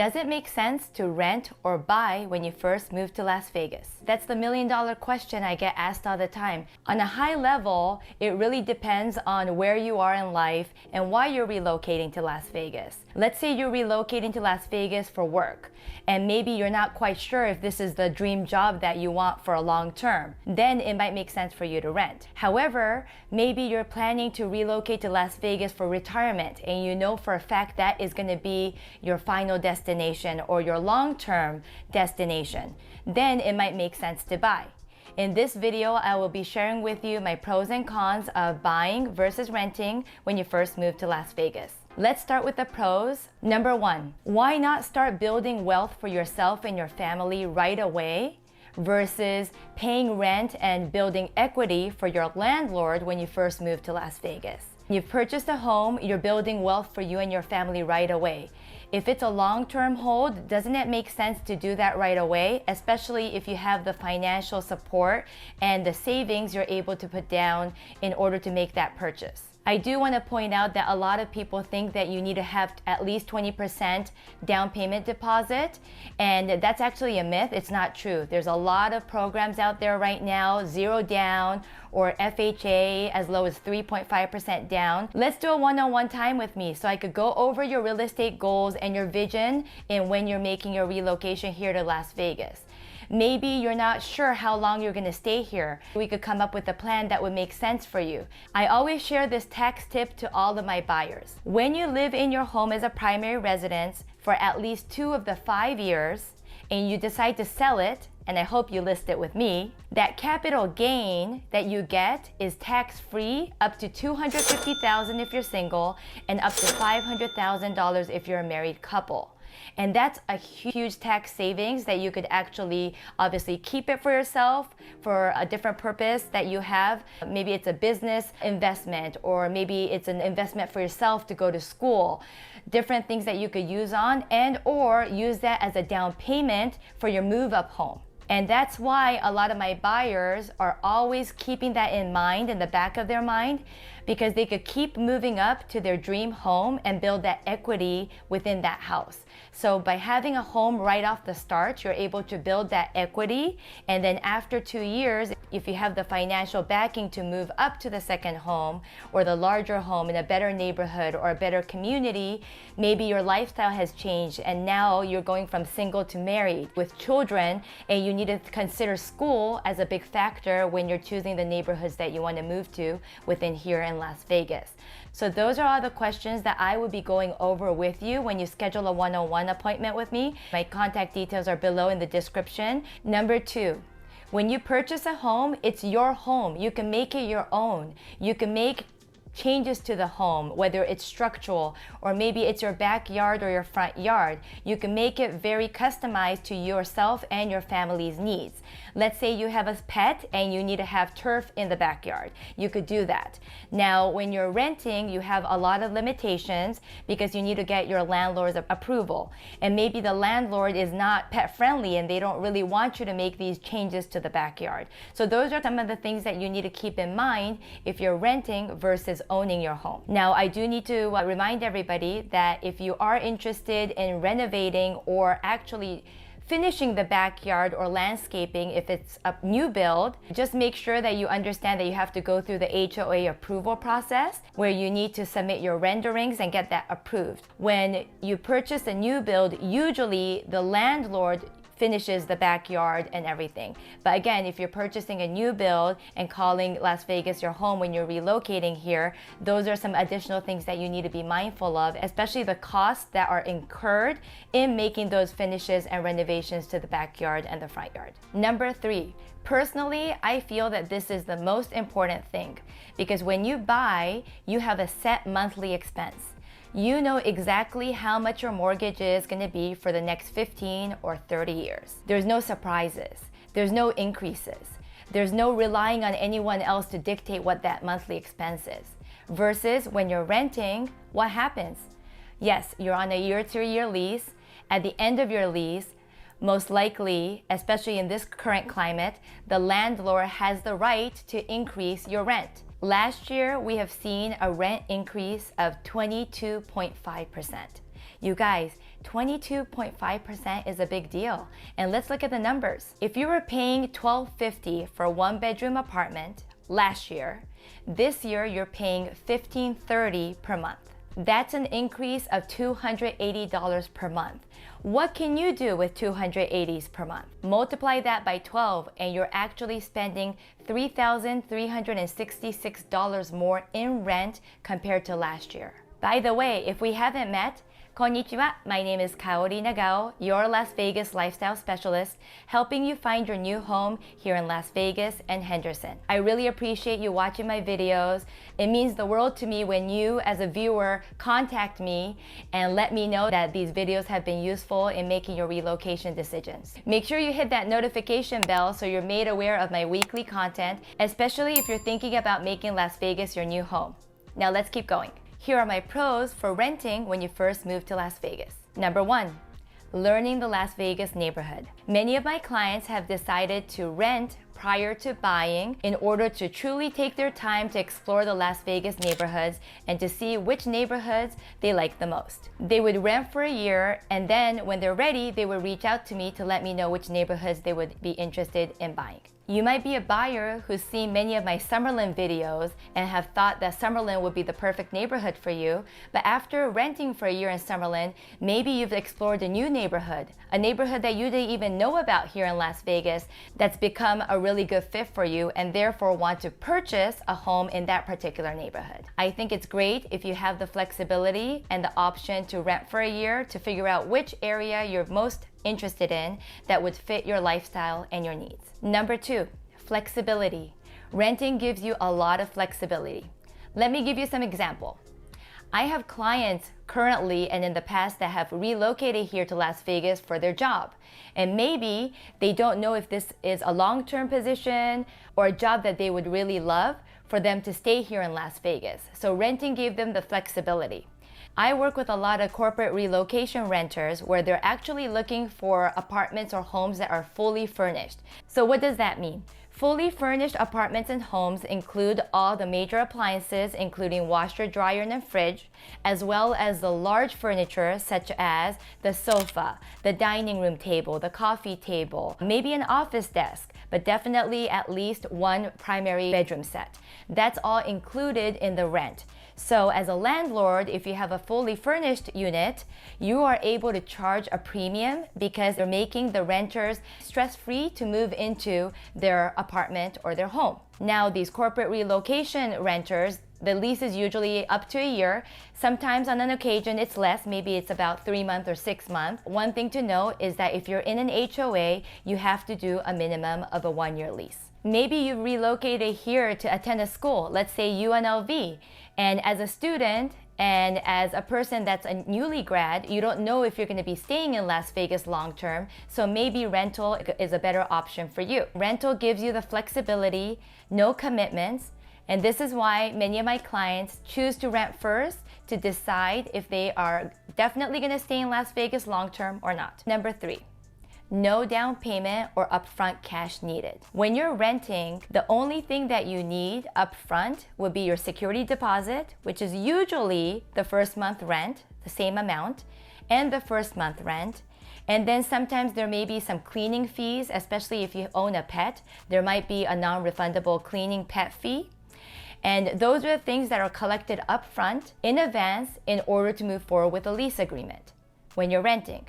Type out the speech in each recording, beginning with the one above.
Does it make sense to rent or buy when you first move to Las Vegas? That's the million-dollar question I get asked all the time. On a high level, it really depends on where you are in life and why you're relocating to Las Vegas. Let's say you're relocating to Las Vegas for work, and maybe you're not quite sure if this is the dream job that you want for a long term. Then it might make sense for you to rent. However, maybe you're planning to relocate to Las Vegas for retirement, and you know for a fact that is going to be your final destination or your long-term destination. Then it might make sense to buy. In this video, I will be sharing with you my pros and cons of buying versus renting when you first move to Las Vegas. Let's start with the pros. Number one, why not start building wealth for yourself and your family right away versus paying rent and building equity for your landlord when you first move to Las Vegas? You've purchased a home, you're building wealth for you and your family right away. If it's a long-term hold, doesn't it make sense to do that right away, especially if you have the financial support and the savings you're able to put down in order to make that purchase? I do want to point out that a lot of people think that you need to have at least 20% down payment deposit, and that's actually a myth. It's not true. There's a lot of programs out there right now, zero down or FHA as low as 3.5% down. Let's do a one-on-one time with me so I could go over your real estate goals and your vision in when you're making your relocation here to Las Vegas. Maybe you're not sure how long you're going to stay here. We could come up with a plan that would make sense for you. I always share this tax tip to all of my buyers. When you live in your home as a primary residence for at least 2 of the 5 years, and you decide to sell it, and I hope you list it with me, that capital gain that you get is tax-free up to $250,000 if you're single and up to $500,000 if you're a married couple. And that's a huge tax savings that you could actually obviously keep it for yourself for a different purpose that you have. Maybe it's a business investment, or maybe it's an investment for yourself to go to school. Different things that you could use on, and or use that as a down payment for your move up home. And that's why a lot of my buyers are always keeping that in mind, in the back of their mind, because they could keep moving up to their dream home and build that equity within that house. So by having a home right off the start, you're able to build that equity. And then after 2 years, if you have the financial backing to move up to the second home or the larger home in a better neighborhood or a better community, maybe your lifestyle has changed and now you're going from single to married with children, and you need to consider school as a big factor when you're choosing the neighborhoods that you want to move to within here in Las Vegas. So those are all the questions that I will be going over with you when you schedule a one-on-one appointment with me. My contact details are below in the description. Number 2, when you purchase a home, it's your home. You can make it your own. You can make changes to the home, whether it's structural or maybe it's your backyard or your front yard. You can make it very customized to yourself and your family's needs. Let's say you have a pet and you need to have turf in the backyard. You could do that. Now, when you're renting, you have a lot of limitations because you need to get your landlord's approval. And maybe the landlord is not pet friendly and they don't really want you to make these changes to the backyard. So those are some of the things that you need to keep in mind if you're renting versus owning your home. Now, I do need to remind everybody that if you are interested in renovating or actually finishing the backyard or landscaping, if it's a new build, just make sure that you understand that you have to go through the HOA approval process where you need to submit your renderings and get that approved. When you purchase a new build, usually the landlord finishes the backyard and everything. But again, if you're purchasing a new build and calling Las Vegas your home when you're relocating here, those are some additional things that you need to be mindful of, especially the costs that are incurred in making those finishes and renovations to the backyard and the front yard. Number 3, personally, I feel that this is the most important thing because when you buy, you have a set monthly expense. You know exactly how much your mortgage is going to be for the next 15 or 30 years. There's no surprises. There's no increases. There's no relying on anyone else to dictate what that monthly expense is. Versus when you're renting, what happens? Yes, you're on a year-to-year lease. At the end of your lease, most likely, especially in this current climate, the landlord has the right to increase your rent. Last year, we have seen a rent increase of 22.5%. You guys, 22.5% is a big deal. And let's look at the numbers. If you were paying $1,250 for a one-bedroom apartment last year, this year you're paying $1,530 per month. That's an increase of $280 per month. What can you do with $280 per month? Multiply that by 12 and you're actually spending $3,366 more in rent compared to last year. By the way, if we haven't met, konnichiwa, my name is Kaori Nagao, your Las Vegas lifestyle specialist, helping you find your new home here in Las Vegas and Henderson. I really appreciate you watching my videos. It means the world to me when you, as a viewer, contact me and let me know that these videos have been useful in making your relocation decisions. Make sure you hit that notification bell so you're made aware of my weekly content, especially if you're thinking about making Las Vegas your new home. Now let's keep going. Here are my pros for renting when you first move to Las Vegas. Number 1, learning the Las Vegas neighborhood. Many of my clients have decided to rent prior to buying in order to truly take their time to explore the Las Vegas neighborhoods and to see which neighborhoods they like the most. They would rent for a year, and then when they're ready, they would reach out to me to let me know which neighborhoods they would be interested in buying. You might be a buyer who's seen many of my Summerlin videos and have thought that Summerlin would be the perfect neighborhood for you, but after renting for a year in Summerlin, maybe you've explored a new neighborhood, a neighborhood that you didn't even know about here in Las Vegas that's become a really good fit for you and therefore want to purchase a home in that particular neighborhood. I think it's great if you have the flexibility and the option to rent for a year to figure out which area you're most interested in that would fit your lifestyle and your needs. Number 2, flexibility. Renting gives you a lot of flexibility. Let me give you some example. I have clients currently and in the past that have relocated here to Las Vegas for their job. And maybe they don't know if this is a long-term position or a job that they would really love for them to stay here in Las Vegas. So renting gave them the flexibility. I work with a lot of corporate relocation renters where they're actually looking for apartments or homes that are fully furnished. So what does that mean? Fully furnished apartments and homes include all the major appliances, including washer, dryer, and fridge, as well as the large furniture such as the sofa, the dining room table, the coffee table, maybe an office desk, but definitely at least one primary bedroom set. That's all included in the rent. So as a landlord, if you have a fully furnished unit, you are able to charge a premium because you're making the renters stress-free to move into their apartment or their home. Now, these corporate relocation renters, the lease is usually up to a year. Sometimes on an occasion it's less, maybe it's about 3 months or 6 months. One thing to note is that if you're in an HOA, you have to do a minimum of a 1-year lease. Maybe you relocated here to attend a school, let's say UNLV, and as a student and as a person that's a newly grad, you don't know if you're going to be staying in Las Vegas long term, so maybe rental is a better option for you. Rental gives you the flexibility, no commitments, and this is why many of my clients choose to rent first to decide if they are definitely going to stay in Las Vegas long term or not. Number 3. No down payment or upfront cash needed. When you're renting, the only thing that you need upfront would be your security deposit, which is usually the first month rent, the same amount, and the first month rent. And then sometimes there may be some cleaning fees, especially if you own a pet. There might be a non-refundable cleaning pet fee. And those are the things that are collected upfront in advance in order to move forward with a lease agreement when you're renting.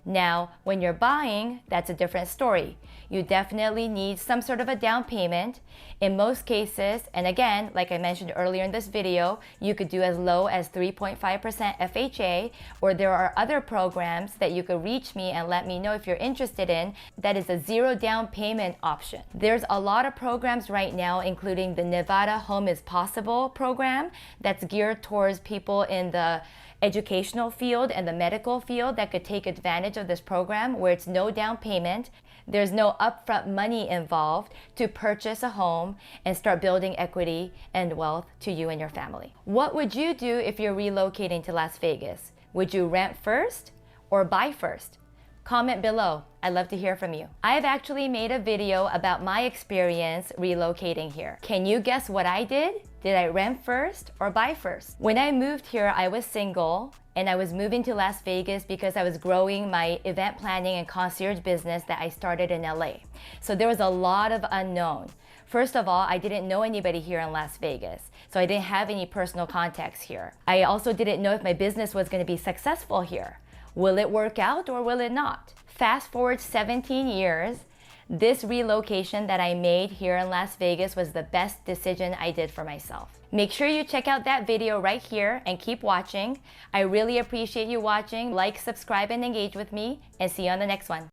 Now, when you're buying, that's a different story. You definitely need some sort of a down payment. In most cases, and again, like I mentioned earlier in this video, you could do as low as 3.5% FHA, or there are other programs that you could reach me and let me know if you're interested in. That is a zero down payment option. There's a lot of programs right now, including the Nevada Home is Possible program that's geared towards people in the educational field and the medical field that could take advantage of this program where it's no down payment. There's no upfront money involved to purchase a home and start building equity and wealth to you and your family. What would you do if you're relocating to Las Vegas? Would you rent first or buy first? Comment below. I'd love to hear from you. I've actually made a video about my experience relocating here. Can you guess what I did? Did I rent first or buy first? When I moved here, I was single and I was moving to Las Vegas because I was growing my event planning and concierge business that I started in LA. So there was a lot of unknown. First of all, I didn't know anybody here in Las Vegas, so I didn't have any personal contacts here. I also didn't know if my business was going to be successful here. Will it work out or will it not? Fast forward 17 years, this relocation that I made here in Las Vegas was the best decision I did for myself. Make sure you check out that video right here and keep watching. I really appreciate you watching. Like, subscribe, and engage with me, and see you on the next one.